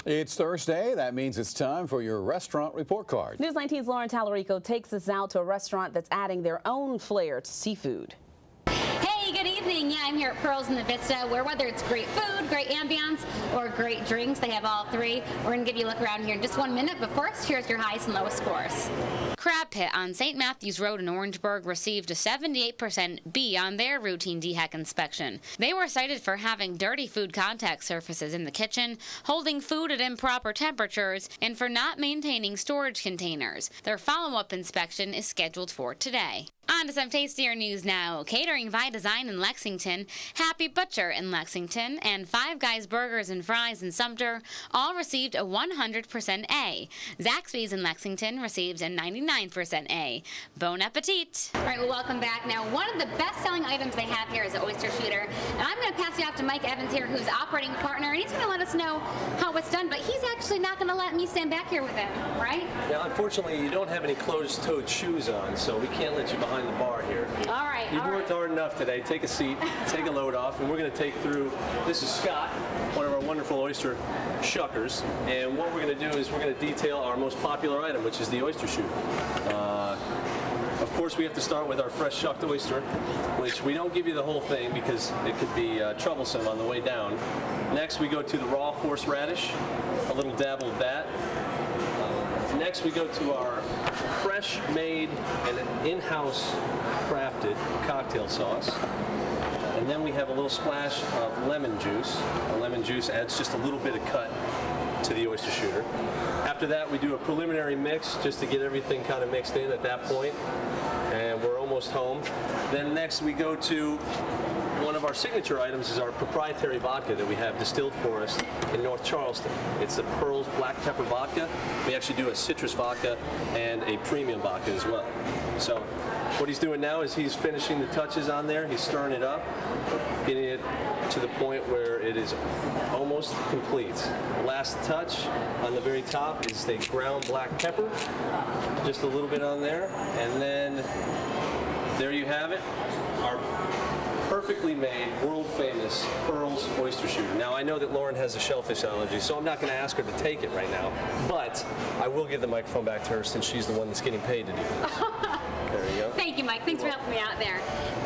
It's Thursday. That means it's time for your restaurant report card. News 19's Lauren Tallarico takes us out to a restaurant that's adding their own flair to seafood. Hey, good evening. Yeah, I'm here at Pearls in the Vista, where whether it's great food, great ambiance, or great drinks, they have all three. We're going to give you a look around here in just 1 minute, but first, here's your highest and lowest scores. Crab Pit on St. Matthews Road in Orangeburg received a 78% B on their routine DHEC inspection. They were cited for having dirty food contact surfaces in the kitchen, holding food at improper temperatures, and for not maintaining storage containers. Their follow-up inspection is scheduled for today. On to some tastier news now. Catering by Design in Lexington, Happy Butcher in Lexington, and Five Guys Burgers and Fries in Sumter all received a 100% A. Zaxby's in Lexington received a 99% A. Bon appetit. All right, well, welcome back. Now, one of the best-selling items they have here is the oyster shooter. And I'm going to pass you off to Mike Evans here, who's operating partner, and he's going to let us know how it's done, but he's actually not going to let me stand back here with him, right? Now, unfortunately, you don't have any closed-toed shoes on, so we can't let you behind the bar here. All right. You've worked hard enough today. Take a seat, take a load off, and we're going to take through. This is Scott, one of our wonderful oyster shuckers, and what we're going to do is we're going to detail our most popular item, which is the oyster shooter. Of course, we have to start with our fresh shucked oyster, which we don't give you the whole thing because it could be troublesome on the way down. Next, we go to the raw horseradish, a little dabble of that. Next, we go to our fresh made and in-house crafted cocktail sauce. And then we have a little splash of lemon juice. The lemon juice adds just a little bit of cut to the oyster shooter. After that, we do a preliminary mix just to get everything kind of mixed in at that point. And we're almost home. Then next, we go to one of our signature items is our proprietary vodka that we have distilled for us in North Charleston. It's the Pearls Black Pepper Vodka. We actually do a citrus vodka and a premium vodka as well. So what he's doing now is he's finishing the touches on there. He's stirring it up, getting it to the point where it is almost complete. Last touch on the very top is the ground black pepper, just a little bit on there, and then there you have it, our perfectly made, world-famous Pearls oyster shooter. Now, I know that Lauren has a shellfish allergy, so I'm not going to ask her to take it right now, but I will give the microphone back to her since she's the one that's getting paid to do this. There you go. Thank you, Mike. Thanks for helping me out there.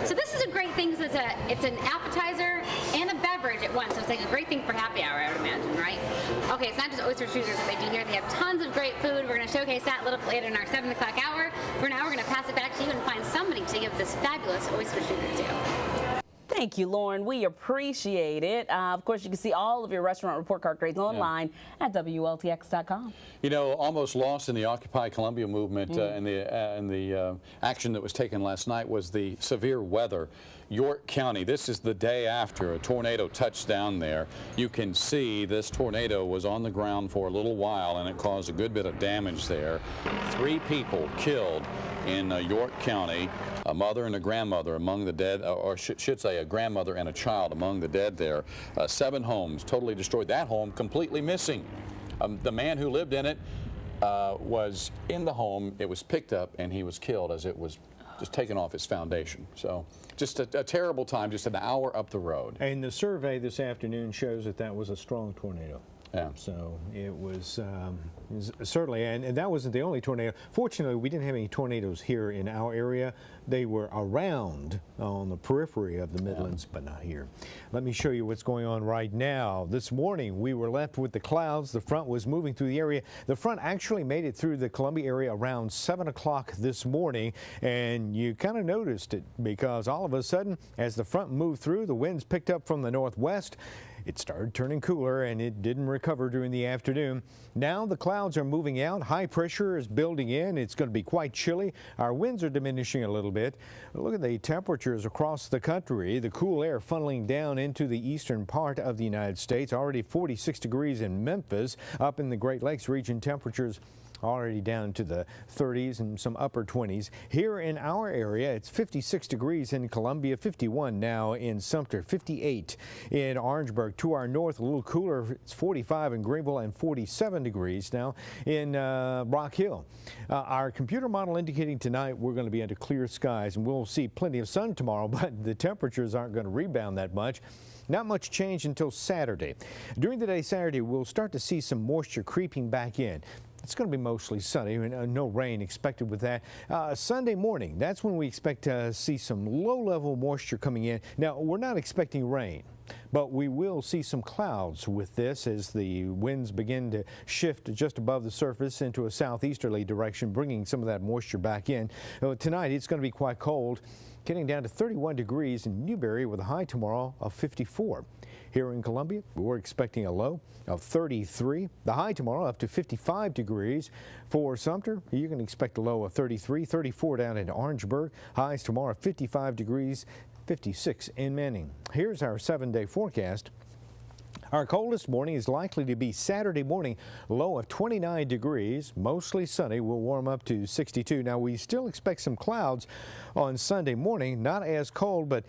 So this is a great thing because it's an appetizer and a beverage at once. So it's like a great thing for happy hour, I would imagine, right? Okay, it's not just oyster shooters that they do here. They have tons of great food. We're going to showcase that a little bit later in our 7 o'clock hour. For now, we're going to pass it back to you and find somebody to give this fabulous oyster shooter to. Thank you, Lauren. We appreciate it. Of course, you can see all of your restaurant report card grades online at WLTX.com. You know, almost lost in the Occupy Columbia movement and the action that was taken last night was the severe weather. York County, this is the day after a tornado touched down there. You can see this tornado was on the ground for a little while and it caused a good bit of damage there. 3 people killed in York County, a mother and a grandmother among the dead, or should say a grandmother and a child among the dead there. 7 homes totally destroyed. That home completely missing. The man who lived in it was in the home. It was picked up and he was killed as it was just taken off its foundation. So just a terrible time, just an hour up the road. And the survey this afternoon shows that that was a strong tornado. Yeah. So it was certainly, and that wasn't the only tornado. Fortunately, we didn't have any tornadoes here in our area. They were around on the periphery of the Midlands, but not here. Let me show you what's going on right now. This morning, we were left with the clouds. The front was moving through the area. The front actually made it through the Columbia area around 7 o'clock this morning, and you kind of noticed it because all of a sudden, as the front moved through, the winds picked up from the northwest. It started turning cooler and it didn't recover during the afternoon. Now the clouds are moving out. High pressure is building in. It's going to be quite chilly. Our winds are diminishing a little bit. Look at the temperatures across the country. The cool air funneling down into the eastern part of the United States. Already 46 degrees in Memphis. Up in the Great Lakes region, temperatures already down to the 30s and some upper 20s. Here in our area, it's 56 degrees in Columbia, 51 now in Sumter, 58 in Orangeburg. To our north, a little cooler, it's 45 in Greenville and 47 degrees now in Rock Hill. Our computer model indicating tonight we're going to be under clear skies, and we'll see plenty of sun tomorrow, but the temperatures aren't going to rebound that much. Not much change until Saturday. During the day Saturday, we'll start to see some moisture creeping back in. It's going to be mostly sunny, and no rain expected with that. Sunday morning, that's when we expect to see some low-level moisture coming in. Now, we're not expecting rain, but we will see some clouds with this as the winds begin to shift just above the surface into a southeasterly direction, bringing some of that moisture back in. Tonight, it's going to be quite cold, getting down to 31 degrees in Newberry with a high tomorrow of 54. Here in Columbia, we're expecting a low of 33. The high tomorrow up to 55 degrees. For Sumter, you can expect a low of 33, 34 down in Orangeburg. Highs tomorrow 55 degrees, 56 in Manning. Here's our 7-day forecast. Our coldest morning is likely to be Saturday morning, low of 29 degrees, mostly sunny. We'll warm up to 62. Now, we still expect some clouds on Sunday morning, not as cold, but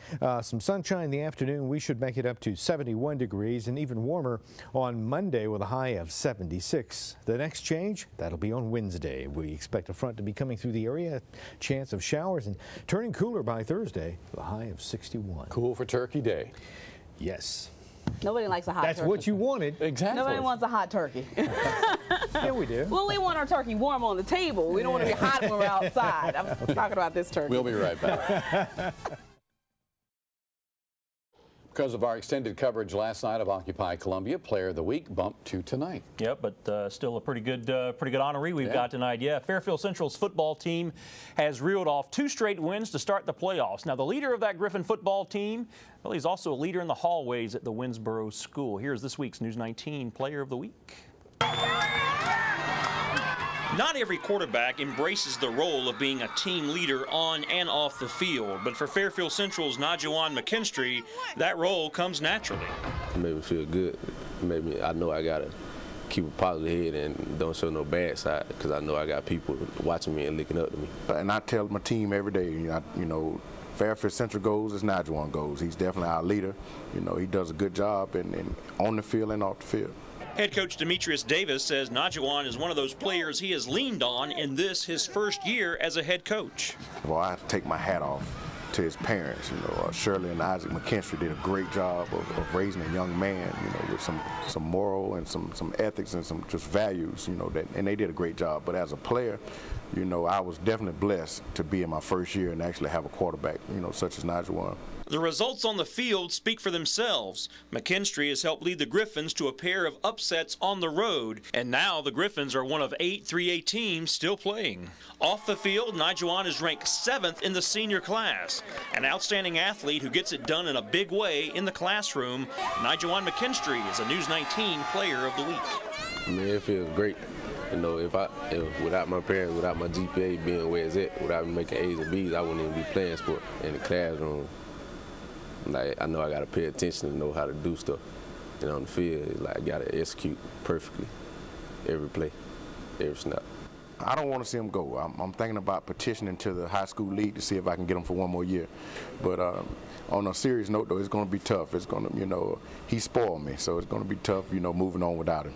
some sunshine in the afternoon. We should make it up to 71 degrees and even warmer on Monday with a high of 76. The next change, that'll be on Wednesday. We expect a front to be coming through the area, chance of showers, and turning cooler by Thursday, with a high of 61. Cool for Turkey Day. Yes. Nobody likes a hot turkey. That's what you wanted. Exactly. Nobody wants a hot turkey. Yeah, we do. Well, we want our turkey warm on the table. We don't want to be hot when we're outside. I'm talking about this turkey. We'll be right back. Because of our extended coverage last night of Occupy Columbia, Player of the Week bumped to tonight. Yep, but still a pretty good honoree we've got tonight. Yeah, Fairfield Central's football team has reeled off 2 straight wins to start the playoffs. Now, the leader of that Griffin football team, well, he's also a leader in the hallways at the Winsboro School. Here's this week's News 19 Player of the Week. Not every quarterback embraces the role of being a team leader on and off the field, but for Fairfield Central's Najuan McKinstry, that role comes naturally. It made me feel good. I know I got to keep a positive head and don't show no bad side, because I know I got people watching me and looking up to me. And I tell my team every day, Fairfield Central goes as Najuan goes. He's definitely our leader. He does a good job and on the field and off the field. Head coach Demetrius Davis says Najuan is one of those players he has leaned on in this, his first year as a head coach. Well, I have to take my hat off to his parents. Shirley and Isaac McKinstry did a great job of raising a young man, with some moral and some ethics and some just values, and they did a great job. But as a player, I was definitely blessed to be in my first year and actually have a quarterback, such as Najuan. The results on the field speak for themselves. McKinstry has helped lead the Griffins to a pair of upsets on the road, and now the Griffins are one of 8 3A teams still playing. Off the field, Najuan is ranked 7th in the senior class. An outstanding athlete who gets it done in a big way in the classroom, Najuan McKinstry is a News 19 Player of the Week. It feels great. If without my parents, without my GPA being where it's at, without me making A's and B's, I wouldn't even be playing sport in the classroom. I know I got to pay attention to know how to do stuff. On the field, I got to execute perfectly every play, every snap. I don't want to see him go. I'm thinking about petitioning to the high school league to see if I can get him for one more year. But on a serious note, though, it's going to be tough. It's going to, he spoiled me, so it's going to be tough, moving on without him.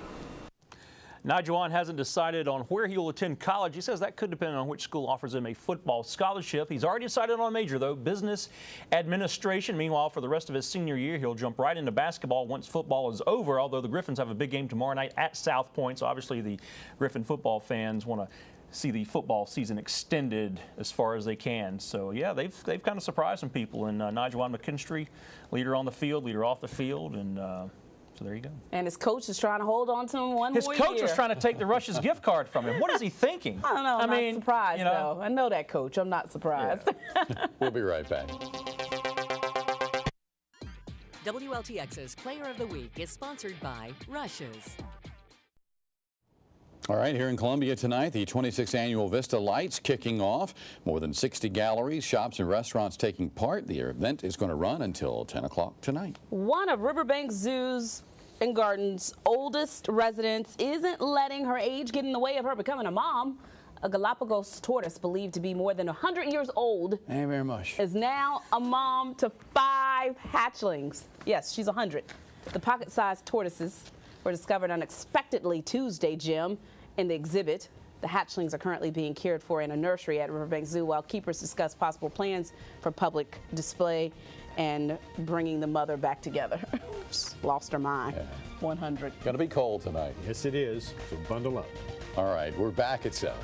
Najuan hasn't decided on where he will attend college. He says that could depend on which school offers him a football scholarship. He's already decided on a major, though, business administration. Meanwhile, for the rest of his senior year, he'll jump right into basketball once football is over, although the Griffins have a big game tomorrow night at South Point, so obviously the Griffin football fans want to see the football season extended as far as they can. So, yeah, they've kind of surprised some people. And Najuan McKinstry, leader on the field, leader off the field, and so there you go. And his coach is trying to hold on to him one more year. His coach is trying to take the Rush's gift card from him. What is he thinking? I don't know. I'm not surprised, though. I know that coach. I'm not surprised. Yeah. We'll be right back. WLTX's Player of the Week is sponsored by Rush's. All right, here in Columbia tonight, the 26th annual Vista Lights kicking off. More than 60 galleries, shops, and restaurants taking part. The event is going to run until 10 o'clock tonight. One of Riverbank Zoo's and Garden's oldest resident isn't letting her age get in the way of her becoming a mom. A Galapagos tortoise believed to be more than 100 years old Ain't very much. is now a mom to 5 hatchlings. Yes, she's 100. The pocket-sized tortoises were discovered unexpectedly Tuesday, Jim, in the exhibit. The hatchlings are currently being cared for in a nursery at Riverbank Zoo while keepers discuss possible plans for public display and bringing the mother back together. Lost her mind. Yeah. 100. Gonna be cold tonight. Yes, it is. So bundle up. All right, we're back at 7.